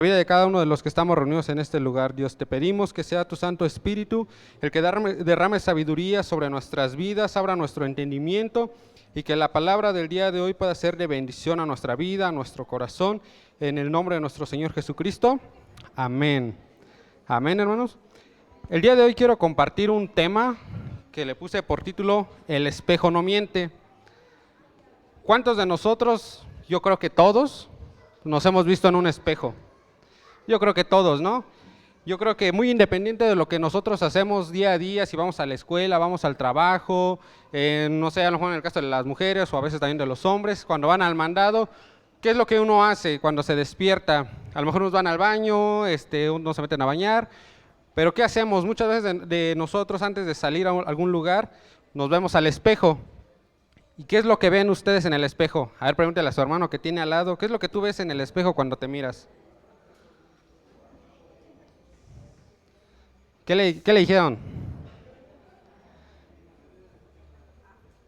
Vida de cada uno de los que estamos reunidos en este lugar. Dios, te pedimos que sea tu Santo Espíritu el que derrame sabiduría sobre nuestras vidas, abra nuestro entendimiento y que la palabra del día de hoy pueda ser de bendición a nuestra vida, a nuestro corazón, en el nombre de nuestro Señor Jesucristo. Amén. Amén, hermanos. El día de hoy quiero compartir un tema que le puse por título El espejo no miente. ¿Cuántos de nosotros, yo creo que todos, nos hemos visto en un espejo? Yo creo que todos, ¿no? Yo creo que muy independiente de lo que nosotros hacemos día a día, si vamos a la escuela, vamos al trabajo, no sé, a lo mejor en el caso de las mujeres o a veces también de los hombres, cuando van al mandado, ¿qué es lo que uno hace cuando se despierta? A lo mejor unos van al baño, unos se meten a bañar, pero ¿qué hacemos? Muchas veces de nosotros antes de salir a algún lugar, nos vemos al espejo. ¿Y qué es lo que ven ustedes en el espejo? A ver, pregúntale a su hermano que tiene al lado, ¿qué es lo que tú ves en el espejo cuando te miras? ¿Qué le dijeron?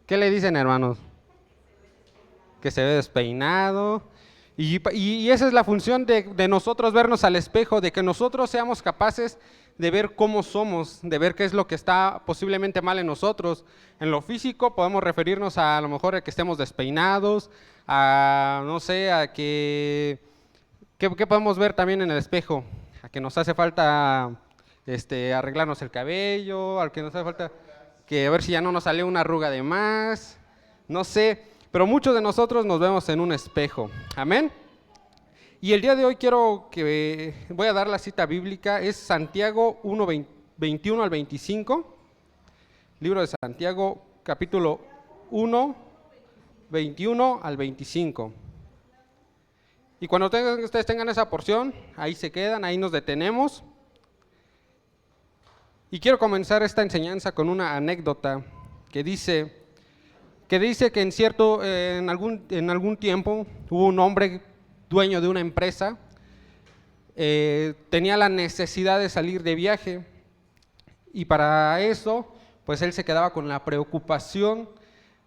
¿Qué le dicen, hermanos? Que se ve despeinado. Y esa es la función de nosotros vernos al espejo, de que nosotros seamos capaces de ver cómo somos, de ver qué es lo que está posiblemente mal en nosotros. En lo físico podemos referirnos a lo mejor a que estemos despeinados, a no sé, a ¿qué podemos ver también en el espejo? A que nos hace falta arreglarnos el cabello, al que nos hace falta que a ver si ya no nos sale una arruga de más, no sé, pero muchos de nosotros nos vemos en un espejo, amén. Y el día de hoy voy a dar la cita bíblica, es Santiago 1, 21 al 25, libro de Santiago, capítulo 1, 21 al 25. Y cuando ustedes tengan esa porción, ahí se quedan, ahí nos detenemos. Y quiero comenzar esta enseñanza con una anécdota que dice que en algún tiempo hubo un hombre dueño de una empresa, tenía la necesidad de salir de viaje y para eso pues él se quedaba con la preocupación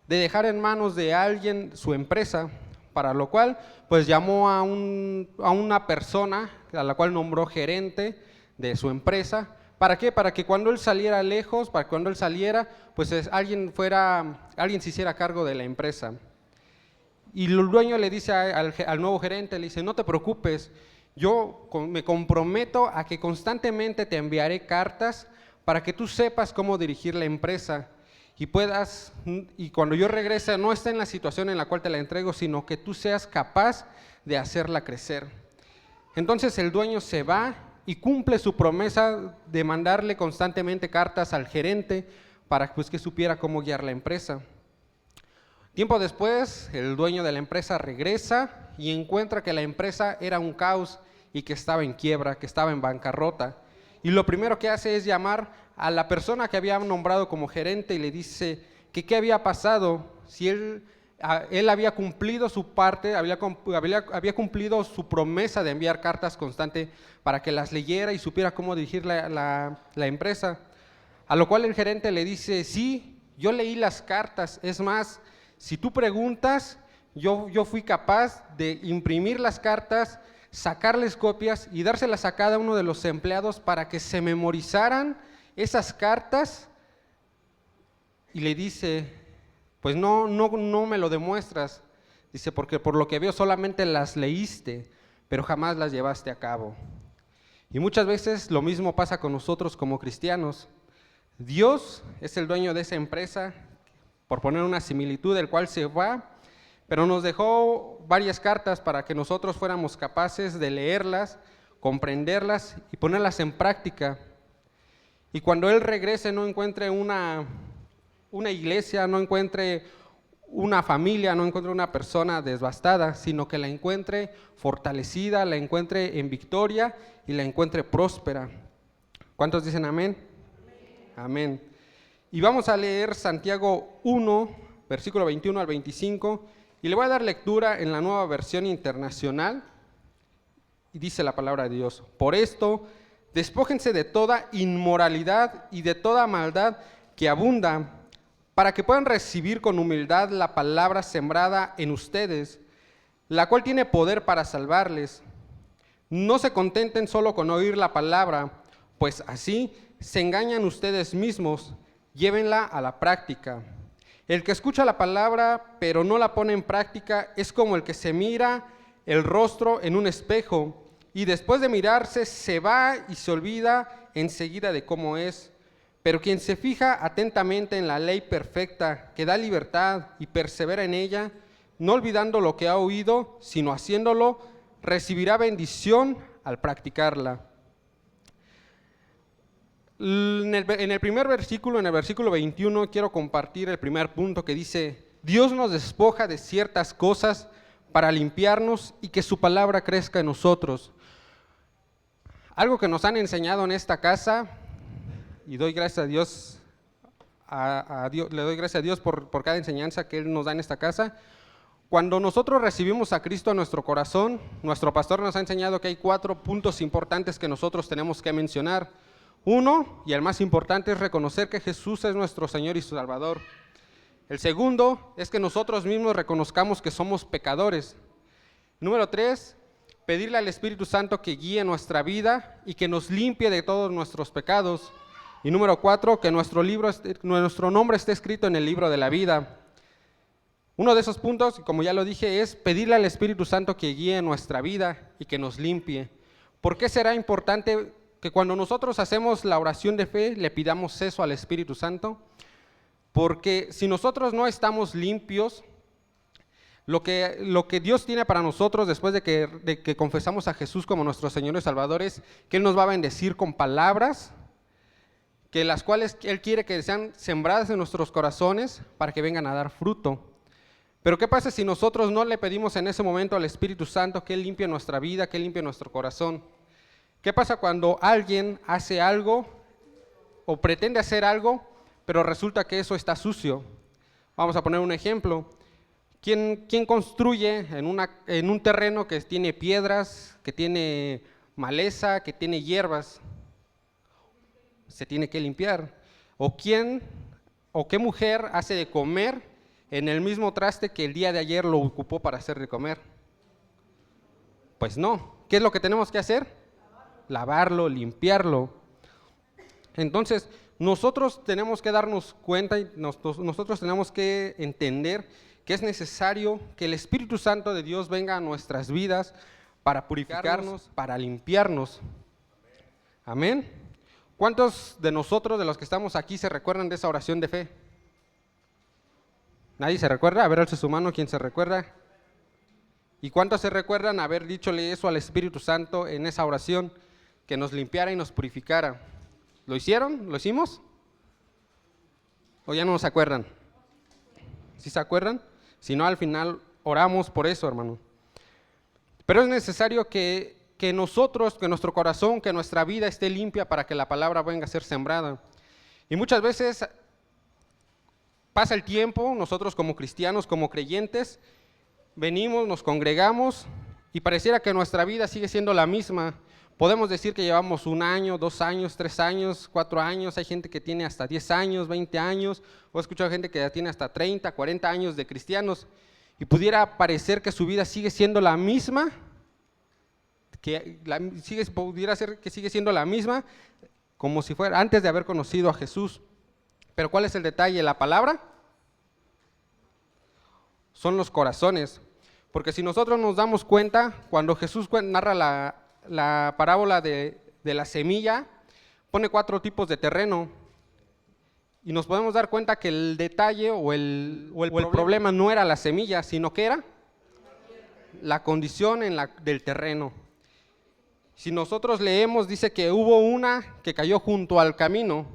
de dejar en manos de alguien su empresa, para lo cual pues llamó a una persona a la cual nombró gerente de su empresa. ¿Para qué? Para que cuando él saliera lejos, para que cuando él saliera, pues alguien se hiciera cargo de la empresa. Y el dueño le dice al nuevo gerente, le dice, no te preocupes, yo me comprometo a que constantemente te enviaré cartas para que tú sepas cómo dirigir la empresa y cuando yo regrese no esté en la situación en la cual te la entrego, sino que tú seas capaz de hacerla crecer. Entonces el dueño se va y cumple su promesa de mandarle constantemente cartas al gerente para pues, que supiera cómo guiar la empresa. Tiempo después, el dueño de la empresa regresa y encuentra que la empresa era un caos y que estaba en quiebra, que estaba en bancarrota. Y lo primero que hace es llamar a la persona que había nombrado como gerente y le dice que qué había pasado, si él había cumplido su parte, había cumplido su promesa de enviar cartas constante para que las leyera y supiera cómo dirigir la empresa. A lo cual el gerente le dice, sí, yo leí las cartas, es más, si tú preguntas, yo fui capaz de imprimir las cartas, sacarles copias y dárselas a cada uno de los empleados para que se memorizaran esas cartas. Y le dice, pues no me lo demuestras. Dice, porque por lo que veo solamente las leíste, pero jamás las llevaste a cabo. Y muchas veces lo mismo pasa con nosotros como cristianos. Dios es el dueño de esa empresa, por poner una similitud, del cual se va, pero nos dejó varias cartas para que nosotros fuéramos capaces de leerlas, comprenderlas y ponerlas en práctica. Y cuando Él regrese no encuentre una iglesia, no encuentre una familia, no encuentre una persona devastada, sino que la encuentre fortalecida, la encuentre en victoria y la encuentre próspera. ¿Cuántos dicen amén? Amén. Y vamos a leer Santiago 1, versículo 21 al 25, y le voy a dar lectura en la Nueva Versión Internacional, y dice la palabra de Dios, por esto, despójense de toda inmoralidad y de toda maldad que abunda, para que puedan recibir con humildad la palabra sembrada en ustedes, la cual tiene poder para salvarles. No se contenten solo con oír la palabra, pues así se engañan ustedes mismos, llévenla a la práctica. El que escucha la palabra pero no la pone en práctica es como el que se mira el rostro en un espejo y después de mirarse se va y se olvida enseguida de cómo es. Pero quien se fija atentamente en la ley perfecta que da libertad y persevera en ella, no olvidando lo que ha oído, sino haciéndolo, recibirá bendición al practicarla. En el primer versículo, en el versículo 21, quiero compartir el primer punto que dice: Dios nos despoja de ciertas cosas para limpiarnos y que su palabra crezca en nosotros. Algo que nos han enseñado en esta casa, y doy gracias a Dios, le doy gracias a Dios por cada enseñanza que Él nos da en esta casa. Cuando nosotros recibimos a Cristo en nuestro corazón, nuestro pastor nos ha enseñado que hay 4 puntos importantes que nosotros tenemos que mencionar. Uno, y el más importante, es reconocer que Jesús es nuestro Señor y Salvador. El segundo es que nosotros mismos reconozcamos que somos pecadores. Número 3, pedirle al Espíritu Santo que guíe nuestra vida y que nos limpie de todos nuestros pecados. Y número 4, que nuestro nombre esté escrito en el libro de la vida. Uno de esos puntos, como ya lo dije, es pedirle al Espíritu Santo que guíe nuestra vida y que nos limpie. ¿Por qué será importante que cuando nosotros hacemos la oración de fe le pidamos eso al Espíritu Santo? Porque si nosotros no estamos limpios, lo que Dios tiene para nosotros después de que confesamos a Jesús como nuestro Señor y Salvador es que Él nos va a bendecir con palabras, que las cuales Él quiere que sean sembradas en nuestros corazones para que vengan a dar fruto. Pero ¿qué pasa si nosotros no le pedimos en ese momento al Espíritu Santo que Él limpie nuestra vida, que Él limpie nuestro corazón? ¿Qué pasa cuando alguien hace algo o pretende hacer algo, pero resulta que eso está sucio? Vamos a poner un ejemplo. ¿Quién construye en un terreno que tiene piedras, que tiene maleza, que tiene hierbas? Se tiene que limpiar. ¿O qué mujer hace de comer en el mismo traste que el día de ayer lo ocupó para hacer de comer? Pues no. ¿Qué es lo que tenemos que hacer? Lavarlo, limpiarlo. Entonces, nosotros tenemos que darnos cuenta y nosotros tenemos que entender que es necesario que el Espíritu Santo de Dios venga a nuestras vidas para purificarnos, para limpiarnos. Amén. ¿Cuántos de nosotros, de los que estamos aquí, se recuerdan de esa oración de fe? ¿Nadie se recuerda? A ver, alce su mano, ¿quién se recuerda? ¿Y cuántos se recuerdan haber dichole eso al Espíritu Santo en esa oración? Que nos limpiara y nos purificara. ¿Lo hicieron? ¿Lo hicimos? ¿O ya no se acuerdan? ¿Sí se acuerdan? Si no, al final oramos por eso, hermano. Pero es necesario que nosotros, que nuestro corazón, que nuestra vida esté limpia para que la palabra venga a ser sembrada. Y muchas veces pasa el tiempo, nosotros como cristianos, como creyentes, venimos, nos congregamos y pareciera que nuestra vida sigue siendo la misma. Podemos decir que llevamos 1 año, 2 años, 3 años, 4 años, hay gente que tiene hasta 10 años, 20 años, o he escuchado gente que ya tiene hasta 30, 40 años de cristianos, y pudiera parecer que su vida sigue siendo la misma, pudiera ser que sigue siendo la misma, como si fuera antes de haber conocido a Jesús. Pero ¿cuál es el detalle? La palabra son los corazones, porque si nosotros nos damos cuenta, cuando Jesús narra la parábola de la semilla, pone 4 tipos de terreno y nos podemos dar cuenta que el detalle o el problema no era la semilla, sino que era la condición del terreno. Si nosotros leemos, dice que hubo una que cayó junto al camino,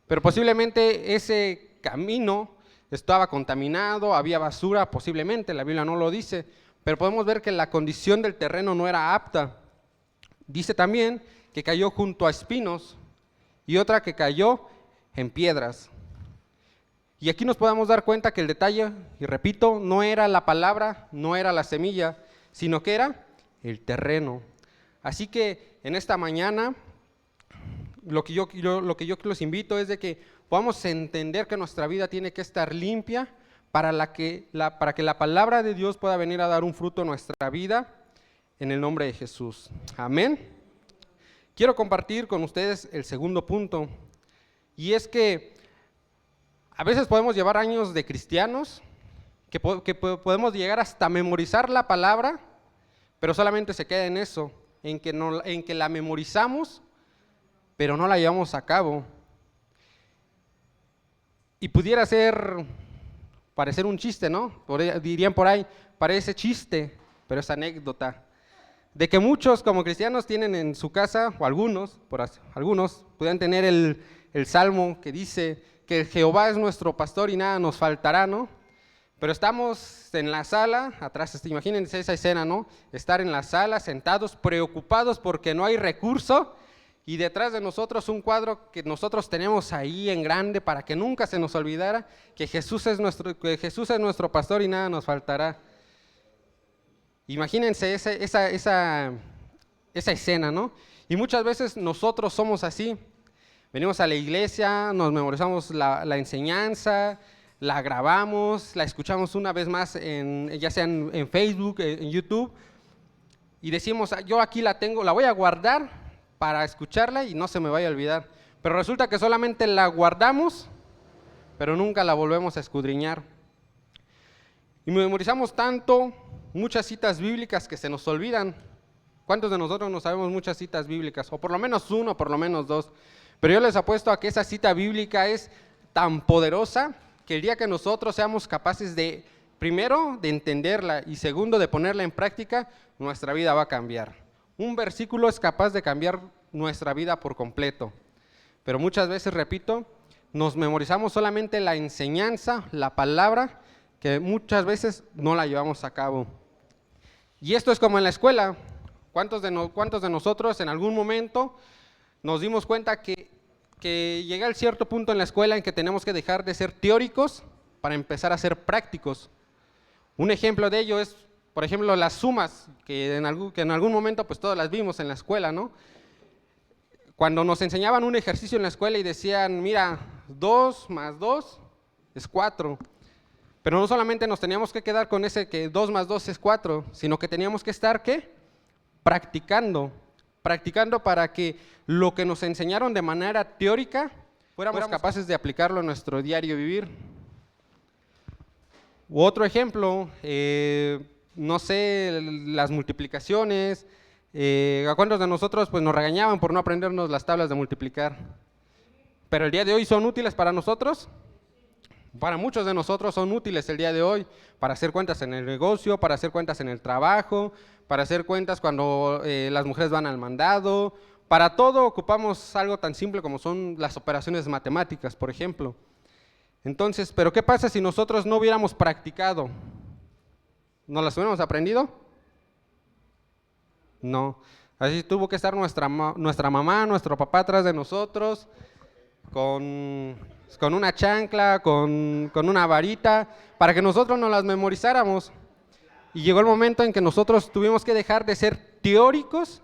pero posiblemente ese camino estaba contaminado, había basura, posiblemente, la Biblia no lo dice, pero podemos ver que la condición del terreno no era apta. Dice también que cayó junto a espinos y otra que cayó en piedras. Y aquí nos podemos dar cuenta que el detalle, y repito, no era la palabra, no era la semilla, sino que era el terreno. Así que en esta mañana, lo que yo los invito es de que podamos entender que nuestra vida tiene que estar limpia para que la palabra de Dios pueda venir a dar un fruto en nuestra vida en el nombre de Jesús. Amén. Quiero compartir con ustedes el segundo punto, y es que a veces podemos llevar años de cristianos, que podemos llegar hasta memorizar la palabra, pero solamente se queda en eso, en que la memorizamos, pero no la llevamos a cabo. Y pudiera parecer un chiste, ¿no? Dirían por ahí, parece chiste, pero es anécdota. De que muchos como cristianos tienen en su casa, o algunos pueden tener el salmo que dice que Jehová es nuestro pastor y nada nos faltará, ¿no? Pero estamos en la sala, atrás, imagínense esa escena, ¿no? Estar en la sala, sentados, preocupados porque no hay recurso, y detrás de nosotros un cuadro que nosotros tenemos ahí en grande para que nunca se nos olvidara que Jesús es nuestro pastor y nada nos faltará. Imagínense esa escena, ¿no? Y muchas veces nosotros somos así. Venimos a la iglesia, nos memorizamos la enseñanza, la grabamos, la escuchamos una vez más, ya sea en Facebook, en YouTube, y decimos, yo aquí la tengo, la voy a guardar para escucharla y no se me vaya a olvidar. Pero resulta que solamente la guardamos, pero nunca la volvemos a escudriñar. Y memorizamos tanto muchas citas bíblicas que se nos olvidan. ¿Cuántos de nosotros no sabemos muchas citas bíblicas? O por lo menos uno, por lo menos dos. Pero yo les apuesto a que esa cita bíblica es tan poderosa que el día que nosotros seamos capaces de, primero, de entenderla y segundo, de ponerla en práctica, nuestra vida va a cambiar. Un versículo es capaz de cambiar nuestra vida por completo. Pero muchas veces, repito, nos memorizamos solamente la enseñanza, la palabra, que muchas veces no la llevamos a cabo. Y esto es como en la escuela. ¿Cuántos de nosotros en algún momento nos dimos cuenta que llega el cierto punto en la escuela en que tenemos que dejar de ser teóricos para empezar a ser prácticos? Un ejemplo de ello es, por ejemplo, las sumas, que en algún momento pues todas las vimos en la escuela, ¿no? Cuando nos enseñaban un ejercicio en la escuela y decían, mira, 2 más 2 es 4. Pero no solamente nos teníamos que quedar con ese que 2 más 2 es 4, sino que teníamos que estar, ¿qué? Practicando para que lo que nos enseñaron de manera teórica fuéramos capaces de aplicarlo en nuestro diario vivir. Otro ejemplo, no sé, las multiplicaciones. ¿A cuántos de nosotros pues nos regañaban por no aprendernos las tablas de multiplicar? Pero el día de hoy son útiles para nosotros. Para muchos de nosotros son útiles el día de hoy para hacer cuentas en el negocio, para hacer cuentas en el trabajo, para hacer cuentas cuando las mujeres van al mandado. Para todo ocupamos algo tan simple como son las operaciones matemáticas, por ejemplo. Entonces, ¿pero qué pasa si nosotros no hubiéramos practicado? ¿No las hubiéramos aprendido? No. Así tuvo que estar nuestra mamá, nuestro papá atrás de nosotros, con una chancla, con una varita, para que nosotros nos las memorizáramos. Y llegó el momento en que nosotros tuvimos que dejar de ser teóricos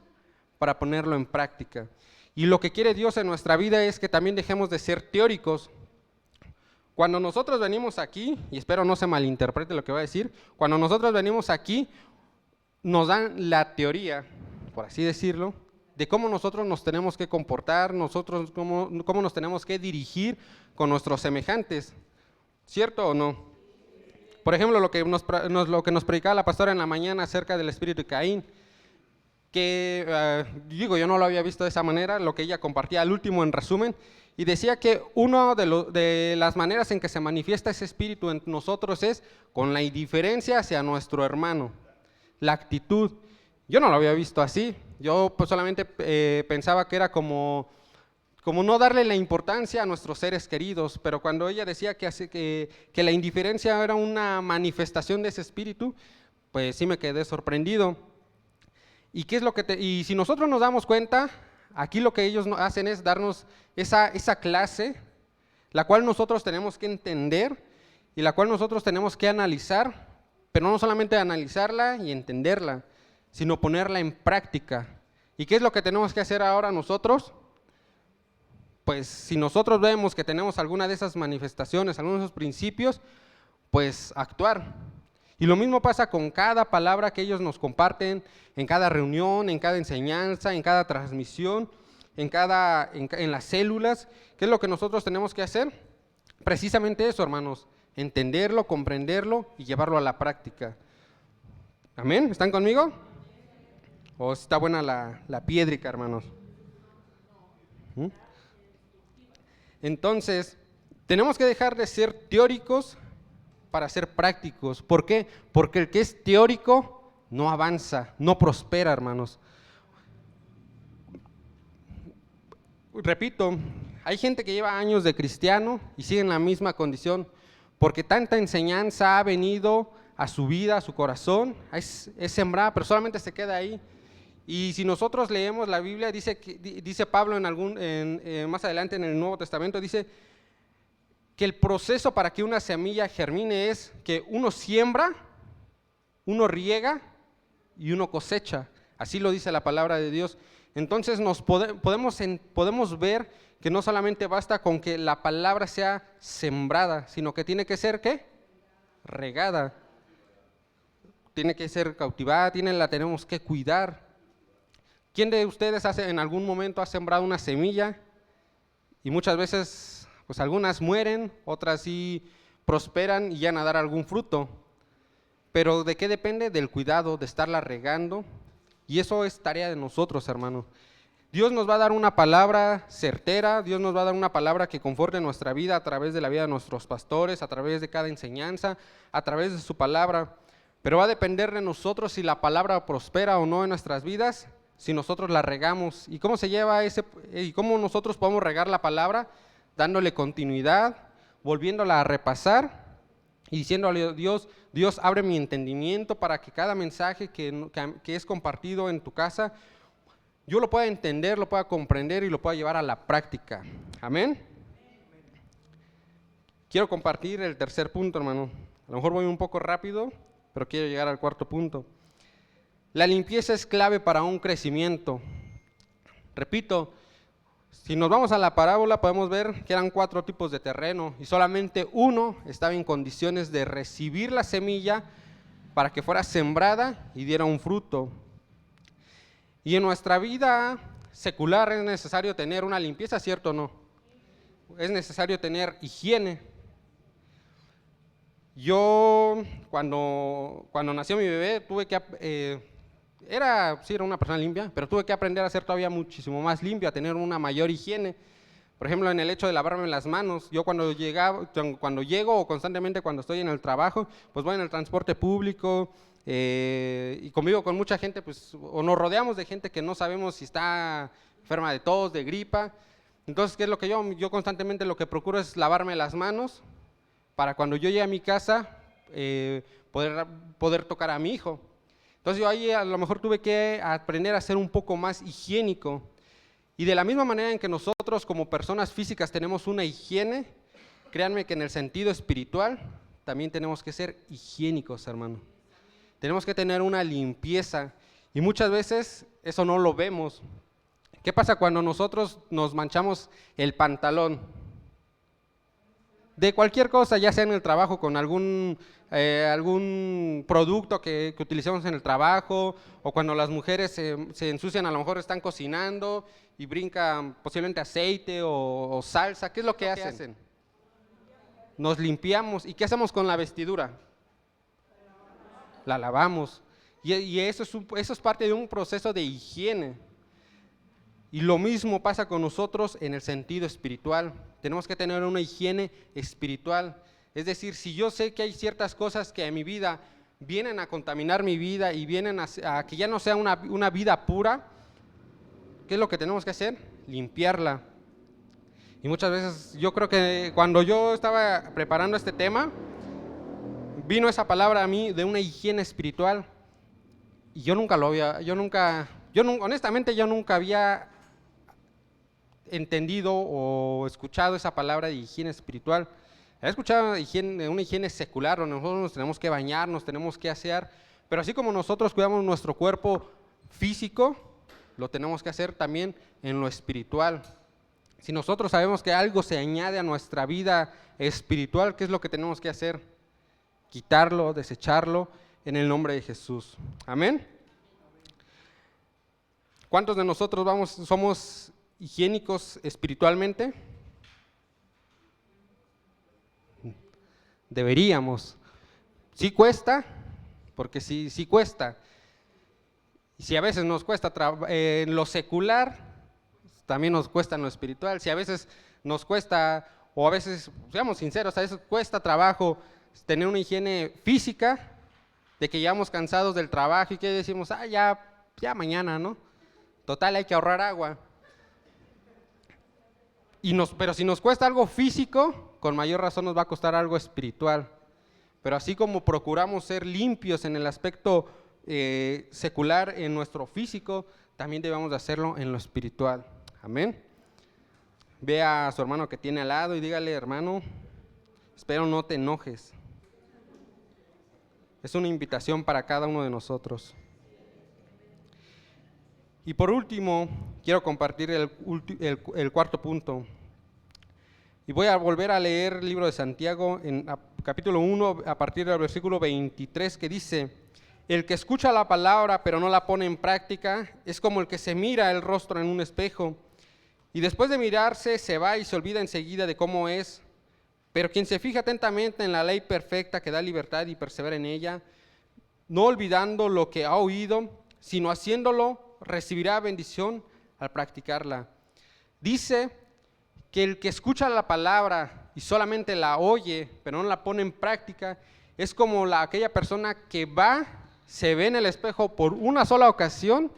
para ponerlo en práctica. Y lo que quiere Dios en nuestra vida es que también dejemos de ser teóricos. Cuando nosotros venimos aquí, y espero no se malinterprete lo que voy a decir, cuando nosotros venimos aquí, nos dan la teoría, por así decirlo, de cómo nosotros nos tenemos que comportar, cómo nos tenemos que dirigir con nuestros semejantes, ¿cierto o no? Por ejemplo, lo que nos predicaba la pastora en la mañana acerca del espíritu de Caín, que yo no lo había visto de esa manera, lo que ella compartía al último en resumen, y decía que una de las maneras en que se manifiesta ese espíritu en nosotros es con la indiferencia hacia nuestro hermano, la actitud. Yo no lo había visto así, yo pues solamente pensaba que era como no darle la importancia a nuestros seres queridos, pero cuando ella decía que la indiferencia era una manifestación de ese espíritu, pues sí me quedé sorprendido. ¿Y qué es lo que y si nosotros nos damos cuenta, aquí lo que ellos hacen es darnos esa clase, la cual nosotros tenemos que entender y la cual nosotros tenemos que analizar, pero no solamente analizarla y entenderla, sino ponerla en práctica. ¿Y qué es lo que tenemos que hacer ahora nosotros? Pues si nosotros vemos que tenemos alguna de esas manifestaciones, algunos de esos principios, pues actuar. Y lo mismo pasa con cada palabra que ellos nos comparten en cada reunión, en cada enseñanza, en cada transmisión, en las células. ¿Qué es lo que nosotros tenemos que hacer? Precisamente eso, hermanos, entenderlo, comprenderlo y llevarlo a la práctica. ¿Amén? ¿Están conmigo? ¿O está buena la piedrica, hermanos? ¿Mm? Entonces, tenemos que dejar de ser teóricos para ser prácticos. ¿Por qué? Porque el que es teórico no avanza, no prospera, hermanos. Repito, hay gente que lleva años de cristiano y sigue en la misma condición, porque tanta enseñanza ha venido a su vida, a su corazón, es sembrada, pero solamente se queda ahí. Y si nosotros leemos la Biblia, dice Pablo más adelante en el Nuevo Testamento, dice que el proceso para que una semilla germine es que uno siembra, uno riega y uno cosecha. Así lo dice la palabra de Dios. Entonces podemos ver que no solamente basta con que la palabra sea sembrada, sino que tiene que ser, ¿qué? Regada. Tiene que ser cautivada, la tenemos que cuidar. ¿Quién de ustedes en algún momento ha sembrado una semilla? Y muchas veces, pues algunas mueren, otras sí prosperan y llegan a dar algún fruto. Pero ¿de qué depende? Del cuidado, de estarla regando. Y eso es tarea de nosotros, hermanos. Dios nos va a dar una palabra certera, Dios nos va a dar una palabra que conforte nuestra vida a través de la vida de nuestros pastores, a través de cada enseñanza, a través de su palabra. Pero va a depender de nosotros si la palabra prospera o no en nuestras vidas, si nosotros la regamos. ¿Y cómo se lleva y cómo nosotros podemos regar la palabra? Dándole continuidad, volviéndola a repasar y diciéndole a Dios, Dios, abre mi entendimiento para que cada mensaje que es compartido en tu casa, yo lo pueda entender, lo pueda comprender y lo pueda llevar a la práctica. Amén. Quiero compartir el tercer punto, hermano. A lo mejor voy un poco rápido, pero quiero llegar al cuarto punto. La limpieza es clave para un crecimiento. Repito, si nos vamos a la parábola podemos ver que eran 4 tipos de terreno y solamente uno estaba en condiciones de recibir la semilla para que fuera sembrada y diera un fruto. Y en nuestra vida secular es necesario tener una limpieza, ¿cierto o no? Es necesario tener higiene. Yo, cuando nació mi bebé, tuve que, era una persona limpia, pero tuve que aprender a ser todavía muchísimo más limpio, a tener una mayor higiene. Por ejemplo, en el hecho de lavarme las manos, yo cuando llego o constantemente cuando estoy en el trabajo, pues voy en el transporte público y convivo con mucha gente, pues, o nos rodeamos de gente que no sabemos si está enferma de tos, de gripa. Entonces, ¿qué es lo que yo constantemente lo que procuro es lavarme las manos para cuando yo llegue a mi casa poder tocar a mi hijo. Entonces yo ahí a lo mejor tuve que aprender a ser un poco más higiénico. Y de la misma manera en que nosotros como personas físicas tenemos una higiene, créanme que en el sentido espiritual también tenemos que ser higiénicos, hermano. Tenemos que tener una limpieza y muchas veces eso no lo vemos. ¿Qué pasa cuando nosotros nos manchamos el pantalón? De cualquier cosa, ya sea en el trabajo con algún producto que utilicemos en el trabajo, o cuando las mujeres se ensucian, a lo mejor están cocinando y brincan posiblemente aceite o salsa. ¿Qué es lo que hacen? Nos limpiamos. ¿Y qué hacemos con la vestidura? La lavamos. Y eso es parte de un proceso de higiene. Y lo mismo pasa con nosotros en el sentido espiritual. Tenemos que tener una higiene espiritual. Es decir, si yo sé que hay ciertas cosas que en mi vida vienen a contaminar mi vida y vienen a que ya no sea una vida pura, ¿qué es lo que tenemos que hacer? Limpiarla. Y muchas veces yo creo que cuando yo estaba preparando este tema, vino esa palabra a mí de una higiene espiritual. Y honestamente yo nunca había entendido o escuchado esa palabra de higiene espiritual. He escuchado una higiene secular, donde nosotros nos tenemos que bañar, nos tenemos que asear, pero así como nosotros cuidamos nuestro cuerpo físico, lo tenemos que hacer también en lo espiritual. Si nosotros sabemos que algo se añade a nuestra vida espiritual, ¿qué es lo que tenemos que hacer? quitarlo, desecharlo en el nombre de Jesús. Amén. ¿Cuántos de nosotros somos higiénicos espiritualmente? Deberíamos. Sí cuesta, porque sí cuesta. Y si a veces nos cuesta en lo secular, también nos cuesta en lo espiritual. Si a veces nos cuesta, o a veces, seamos sinceros, a veces cuesta trabajo tener una higiene física, de que llegamos cansados del trabajo y que decimos, ya mañana, ¿no? Total, hay que ahorrar agua. Pero si nos cuesta algo físico, con mayor razón nos va a costar algo espiritual. Pero así como procuramos ser limpios en el aspecto secular, en nuestro físico, también debemos de hacerlo en lo espiritual. Amén. Ve a su hermano que tiene al lado y dígale, hermano, espero no te enojes. Es una invitación para cada uno de nosotros. Y por último, quiero compartir el cuarto punto. Y voy a volver a leer el libro de Santiago, en capítulo 1, a partir del versículo 23, que dice: el que escucha la palabra pero no la pone en práctica es como el que se mira el rostro en un espejo y después de mirarse se va y se olvida enseguida de cómo es. Pero quien se fija atentamente en la ley perfecta que da libertad y persevera en ella, no olvidando lo que ha oído, sino haciéndolo, recibirá bendición al practicarla. Dice que el que escucha la palabra y solamente la oye, pero no la pone en práctica, es como aquella persona que se ve en el espejo por una sola ocasión,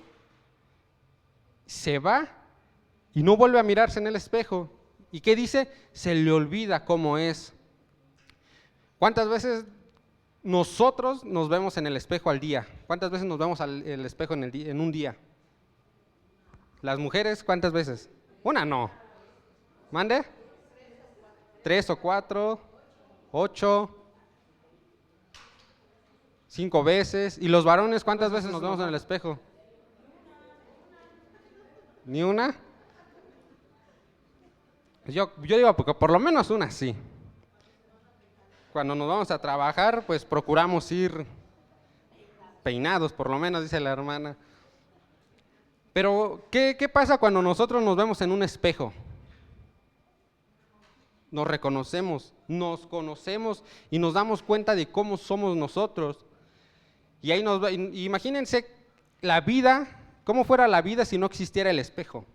se va y no vuelve a mirarse en el espejo. ¿Y qué dice? Se le olvida cómo es. ¿Cuántas veces nosotros nos vemos en el espejo al día? ¿Cuántas veces nos vemos el espejo en un día? Las mujeres, ¿cuántas veces? Una no. ¿Mande? 3 o 4, 8, 5 veces. ¿Y los varones cuántas veces nos vemos en el espejo? ¿Ni una? Yo digo, porque por lo menos una sí. Cuando nos vamos a trabajar, pues procuramos ir peinados, por lo menos, dice la hermana. Pero, ¿qué pasa cuando nosotros nos vemos en un espejo? Nos reconocemos, nos conocemos y nos damos cuenta de cómo somos nosotros. Y ahí imagínense la vida, cómo fuera la vida si no existiera el espejo.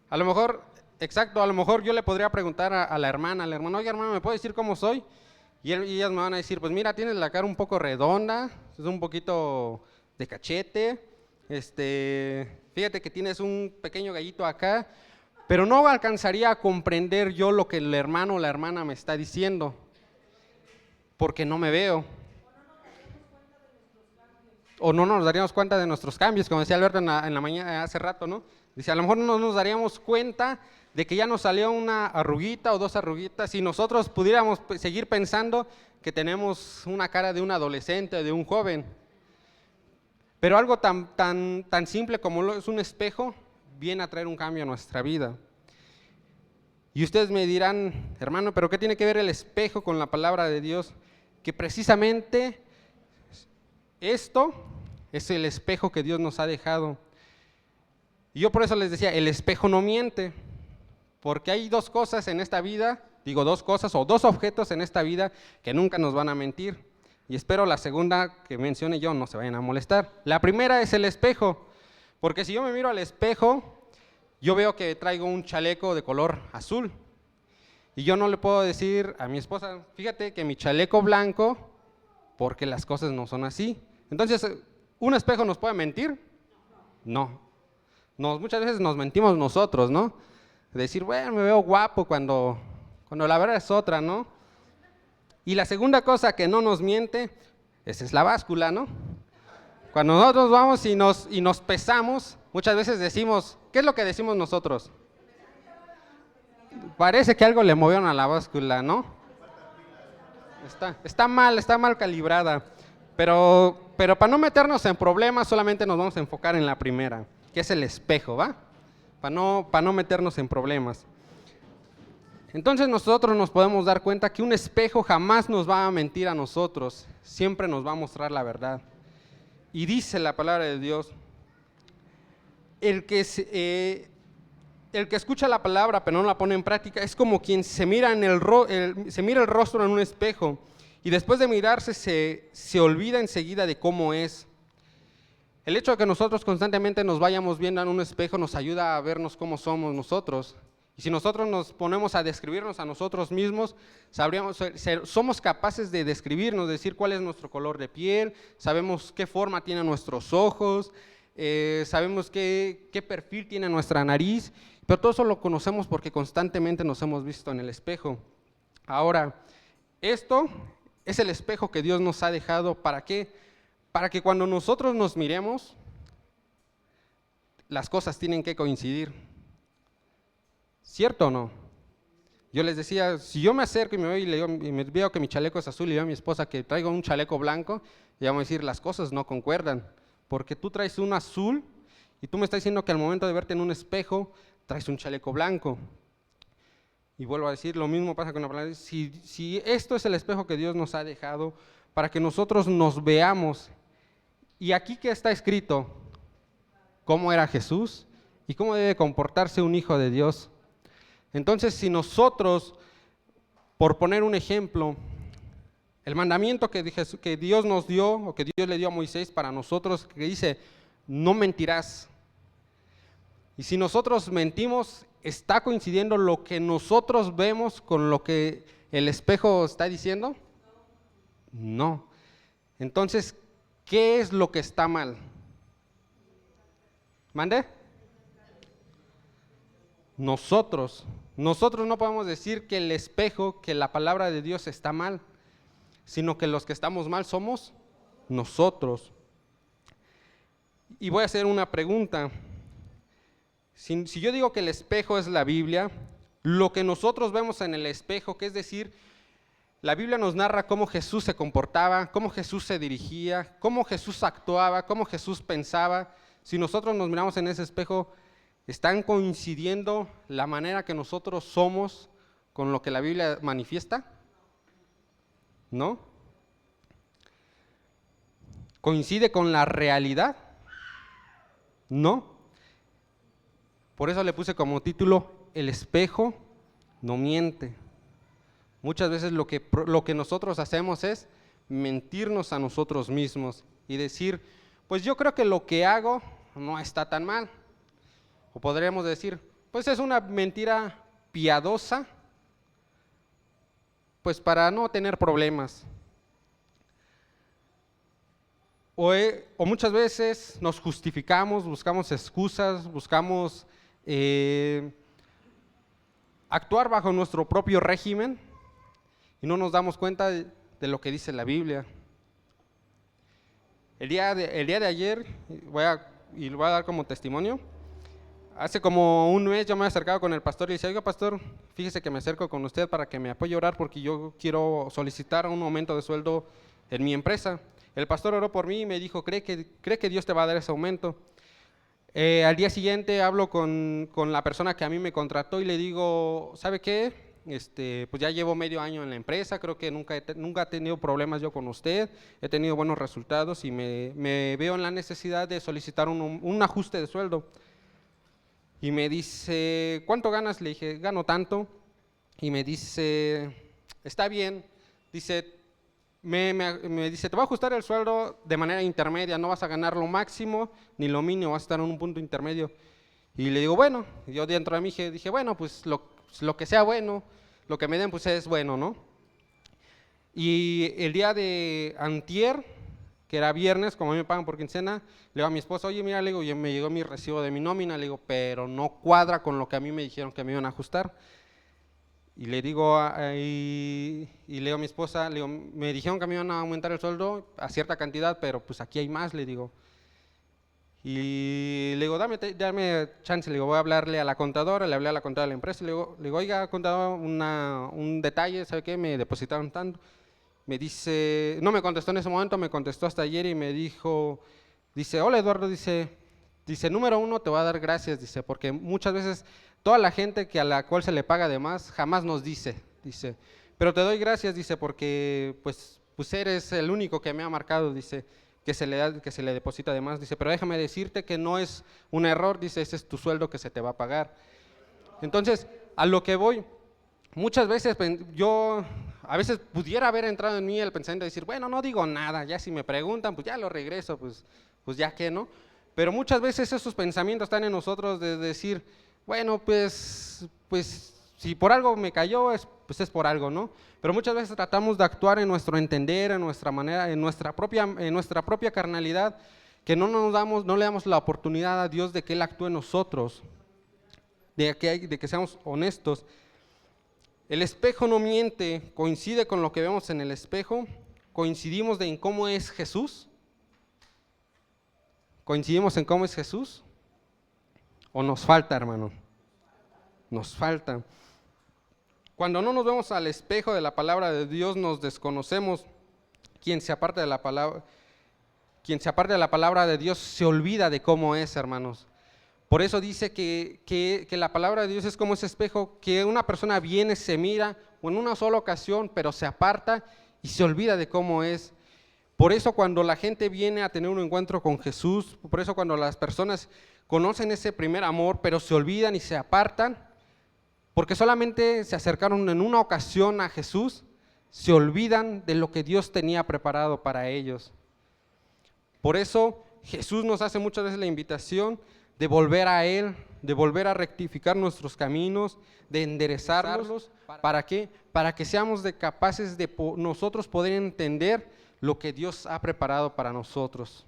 A lo mejor, a lo mejor yo le podría preguntar a la hermana, oye hermana, ¿me puede decir cómo soy? Y ellas me van a decir, pues mira, tienes la cara un poco redonda, es un poquito de cachete, fíjate que tienes un pequeño gallito acá, pero no alcanzaría a comprender yo lo que el hermano o la hermana me está diciendo, porque no me veo. O no nos daríamos cuenta de nuestros cambios, como decía Alberto en la mañana hace rato, ¿no? Dice, a lo mejor no nos daríamos cuenta de que ya nos salió una arruguita o 2 arruguitas y nosotros pudiéramos seguir pensando que tenemos una cara de un adolescente, de un joven. Pero algo tan simple como es un espejo, viene a traer un cambio a nuestra vida. Y ustedes me dirán, hermano, ¿pero qué tiene que ver el espejo con la palabra de Dios? Que precisamente esto es el espejo que Dios nos ha dejado. Y yo por eso les decía, el espejo no miente, porque hay 2 cosas en esta vida, 2 cosas o 2 objetos en esta vida que nunca nos van a mentir. Y espero la segunda que mencione yo no se vayan a molestar. La primera es el espejo, porque si yo me miro al espejo, yo veo que traigo un chaleco de color azul. Y yo no le puedo decir a mi esposa, fíjate que mi chaleco blanco, porque las cosas no son así. Entonces, ¿un espejo nos puede mentir? No. Muchas veces nos mentimos nosotros, ¿no? Decir, bueno, me veo guapo cuando la verdad es otra, ¿no? Y la segunda cosa que no nos miente, esa es la báscula, ¿no? Cuando nosotros vamos y nos pesamos, muchas veces decimos, ¿qué es lo que decimos nosotros? Parece que algo le movieron a la báscula, ¿no? Está mal calibrada, pero para no meternos en problemas solamente nos vamos a enfocar en la primera, que es el espejo, ¿va? Para no meternos en problemas. Entonces nosotros nos podemos dar cuenta que un espejo jamás nos va a mentir a nosotros, siempre nos va a mostrar la verdad. Y dice la palabra de Dios, el que escucha la palabra pero no la pone en práctica es como quien se mira el rostro en un espejo y después de mirarse se olvida enseguida de cómo es. El hecho de que nosotros constantemente nos vayamos viendo en un espejo nos ayuda a vernos cómo somos nosotros. Y si nosotros nos ponemos a describirnos a nosotros mismos, somos capaces de describirnos, decir cuál es nuestro color de piel, sabemos qué forma tienen nuestros ojos, sabemos qué perfil tiene nuestra nariz, pero todo eso lo conocemos porque constantemente nos hemos visto en el espejo. Ahora, esto es el espejo que Dios nos ha dejado, ¿para qué? Para que cuando nosotros nos miremos, las cosas tienen que coincidir. ¿Cierto o no? Yo les decía, si yo me acerco y me veo que mi chaleco es azul y veo a mi esposa que traigo un chaleco blanco, y vamos a decir, las cosas no concuerdan, porque tú traes un azul y tú me estás diciendo que al momento de verte en un espejo, traes un chaleco blanco. Y vuelvo a decir, lo mismo pasa con la palabra. Si esto es el espejo que Dios nos ha dejado para que nosotros nos veamos, y aquí que está escrito cómo era Jesús y cómo debe comportarse un hijo de Dios. Entonces, si nosotros, por poner un ejemplo, el mandamiento que Dios nos dio, o que Dios le dio a Moisés para nosotros, que dice, no mentirás. Y si nosotros mentimos, ¿está coincidiendo lo que nosotros vemos con lo que el espejo está diciendo? No. Entonces, ¿qué es lo que está mal? ¿Mande? Nosotros no podemos decir que el espejo, que la palabra de Dios está mal, sino que los que estamos mal somos nosotros. Y voy a hacer una pregunta. Si yo digo que el espejo es la Biblia, lo que nosotros vemos en el espejo, que es decir, la Biblia nos narra cómo Jesús se comportaba, cómo Jesús se dirigía, cómo Jesús actuaba, cómo Jesús pensaba. Si nosotros nos miramos en ese espejo, ¿están coincidiendo la manera que nosotros somos con lo que la Biblia manifiesta? ¿No? ¿Coincide con la realidad? No. Por eso le puse como título, el espejo no miente. Muchas veces lo que nosotros hacemos es mentirnos a nosotros mismos y decir, pues yo creo que lo que hago no está tan mal. O podríamos decir, pues es una mentira piadosa, pues para no tener problemas. O muchas veces nos justificamos, buscamos excusas, buscamos actuar bajo nuestro propio régimen y no nos damos cuenta de lo que dice la Biblia. El día de ayer, voy a dar como testimonio, hace como un mes yo me he acercado con el pastor y decía, oiga pastor, fíjese que me acerco con usted para que me apoye a orar porque yo quiero solicitar un aumento de sueldo en mi empresa. El pastor oró por mí y me dijo, ¿cree que Dios te va a dar ese aumento? Al día siguiente hablo con la persona que a mí me contrató y le digo, ¿sabe qué? Pues ya llevo medio año en la empresa, creo que nunca he tenido problemas yo con usted, he tenido buenos resultados y me veo en la necesidad de solicitar un ajuste de sueldo. Y me dice, ¿cuánto ganas? Le dije, gano tanto. Y me dice, está bien. Dice, me dice, te voy a ajustar el sueldo de manera intermedia, no vas a ganar lo máximo ni lo mínimo, vas a estar en un punto intermedio. Y le digo, bueno, yo dentro de mí dije, bueno, pues lo que sea bueno, lo que me den pues es bueno, ¿no? Y el día de antier, que era viernes, como a mí me pagan por quincena, le digo a mi esposa, oye, mira, le digo, me llegó mi recibo de mi nómina, le digo, pero no cuadra con lo que a mí me dijeron que me iban a ajustar. Y le digo, y le digo a mi esposa, le digo, me dijeron que me iban a aumentar el sueldo a cierta cantidad, pero pues aquí hay más, le digo. Y le digo, dame chance, le digo, voy a hablarle a la contadora, le hablé a la contadora de la empresa, le digo, oiga, contadora, un detalle, ¿sabe qué? Me depositaron tanto. Me dice, no me contestó en ese momento, me contestó hasta ayer y me dijo, dice, hola Eduardo, dice, Dice, número uno, te voy a dar gracias, dice, porque muchas veces toda la gente a la cual se le paga de más, jamás nos dice, pero te doy gracias, dice, porque pues eres el único que me ha marcado, dice, que se le deposita de más, dice, pero déjame decirte que no es un error, dice, ese es tu sueldo que se te va a pagar. Entonces, a lo que voy, muchas veces a veces pudiera haber entrado en mí el pensamiento de decir, bueno, no digo nada, ya si me preguntan, pues ya lo regreso, pues ya que no. Pero muchas veces esos pensamientos están en nosotros de decir, bueno, pues si por algo me cayó, pues es por algo, ¿no? Pero muchas veces tratamos de actuar en nuestro entender, en nuestra manera, en nuestra propia carnalidad, que no le damos la oportunidad a Dios de que Él actúe en nosotros, de que seamos honestos. El espejo no miente, coincide con lo que vemos en el espejo, coincidimos en cómo es Jesús. ¿Coincidimos en cómo es Jesús? ¿O nos falta, hermano? Nos falta. Cuando no nos vemos al espejo de la palabra de Dios, nos desconocemos. Quien se aparte de la palabra de Dios se olvida de cómo es, hermanos. Por eso dice que la palabra de Dios es como ese espejo, que una persona viene, se mira, o en una sola ocasión, pero se aparta y se olvida de cómo es. Por eso cuando la gente viene a tener un encuentro con Jesús, por eso cuando las personas conocen ese primer amor, pero se olvidan y se apartan, porque solamente se acercaron en una ocasión a Jesús, se olvidan de lo que Dios tenía preparado para ellos. Por eso Jesús nos hace muchas veces la invitación de volver a Él, de volver a rectificar nuestros caminos, de enderezarlos. ¿Para qué? Para que seamos capaces de nosotros poder entender lo que Dios ha preparado para nosotros.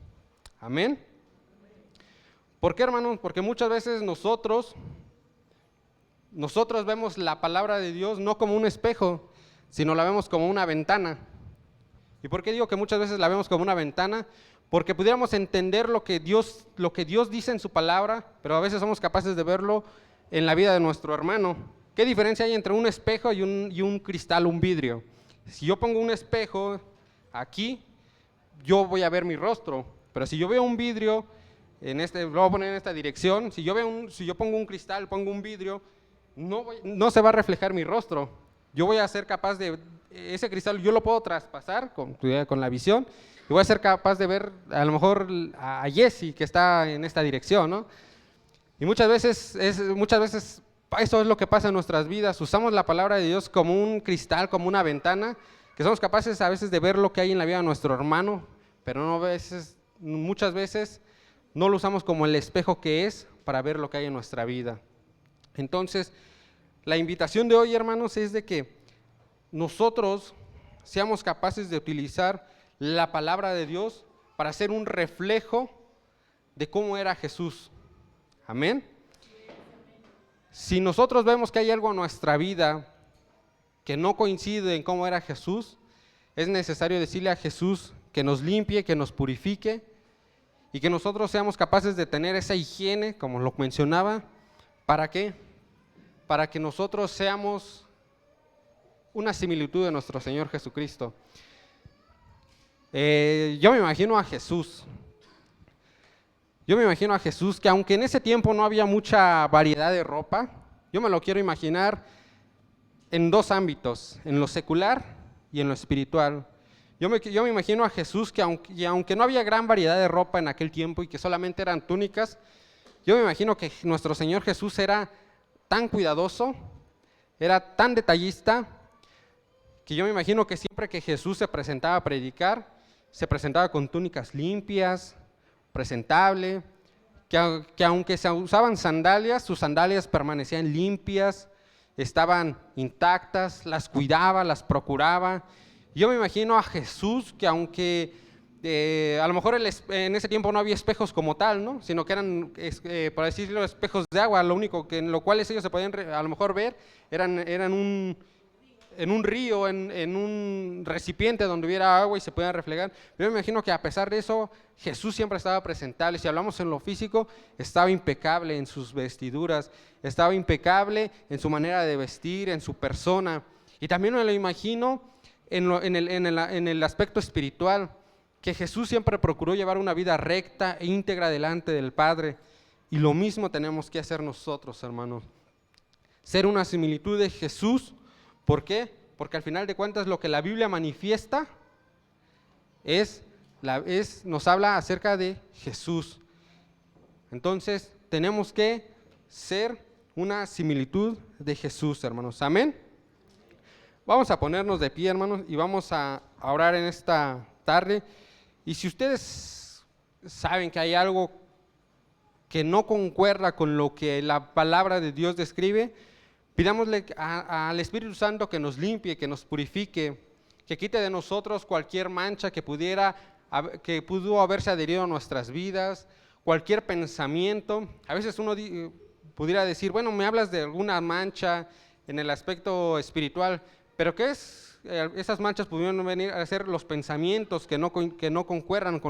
Amén. ¿Por qué, hermanos? Porque muchas veces nosotros vemos la palabra de Dios no como un espejo, sino la vemos como una ventana. ¿Y por qué digo que muchas veces la vemos como una ventana? Porque pudiéramos entender lo que Dios dice en su palabra, pero a veces somos capaces de verlo en la vida de nuestro hermano. ¿Qué diferencia hay entre un espejo y un cristal, un vidrio? Si yo pongo un espejo aquí, yo voy a ver mi rostro, pero si yo veo un vidrio, lo voy a poner en esta dirección, si yo pongo un cristal, pongo un vidrio, no se va a reflejar mi rostro. Yo voy a ser capaz ese cristal yo lo puedo traspasar con la visión, y voy a ser capaz de ver a lo mejor a Jesse que está en esta dirección, ¿no? Y muchas veces eso es lo que pasa en nuestras vidas. Usamos la palabra de Dios como un cristal, como una ventana, que somos capaces a veces de ver lo que hay en la vida de nuestro hermano, pero muchas veces no lo usamos como el espejo que es para ver lo que hay en nuestra vida. Entonces, la invitación de hoy, hermanos, es de que nosotros seamos capaces de utilizar la palabra de Dios para ser un reflejo de cómo era Jesús. Amén. Si nosotros vemos que hay algo en nuestra vida que no coincide en cómo era Jesús, es necesario decirle a Jesús que nos limpie, que nos purifique y que nosotros seamos capaces de tener esa higiene, como lo mencionaba. ¿Para qué? Para que nosotros seamos una similitud de nuestro Señor Jesucristo. Yo me imagino a Jesús. Que aunque en ese tiempo no había mucha variedad de ropa, yo me lo quiero imaginar en dos ámbitos, en lo secular y en lo espiritual. Yo me imagino a Jesús que aunque no había gran variedad de ropa en aquel tiempo y que solamente eran túnicas, yo me imagino que nuestro Señor Jesús era tan cuidadoso, era tan detallista, que yo me imagino que siempre que Jesús se presentaba a predicar, se presentaba con túnicas limpias, presentable, que aunque se usaban sandalias, sus sandalias permanecían limpias, estaban intactas, las cuidaba, las procuraba. Yo me imagino a Jesús que aunque a lo mejor en ese tiempo no había espejos como tal, ¿no? Sino que eran, por decirlo, espejos de agua, lo único que en lo cual ellos se podían a lo mejor ver eran en un río, en un recipiente donde hubiera agua y se podían reflejar. Yo me imagino que a pesar de eso, Jesús siempre estaba presentable. Si hablamos en lo físico, estaba impecable en sus vestiduras, estaba impecable en su manera de vestir, en su persona. Y también me lo imagino en el aspecto espiritual, que Jesús siempre procuró llevar una vida recta e íntegra delante del Padre. Y lo mismo tenemos que hacer nosotros, hermanos. Ser una similitud de Jesús. ¿Por qué? Porque al final de cuentas lo que la Biblia manifiesta nos habla acerca de Jesús. Entonces tenemos que ser una similitud de Jesús, hermanos. Amén. Vamos a ponernos de pie, hermanos, y vamos a orar en esta tarde. Y si ustedes saben que hay algo que no concuerda con lo que la palabra de Dios describe, pidámosle al Espíritu Santo que nos limpie, que nos purifique, que quite de nosotros cualquier mancha que pudo haberse adherido a nuestras vidas, cualquier pensamiento. A veces uno pudiera decir, bueno, me hablas de alguna mancha en el aspecto espiritual, pero ¿qué es? Esas manchas pudieron venir a ser los pensamientos que no concuerdan con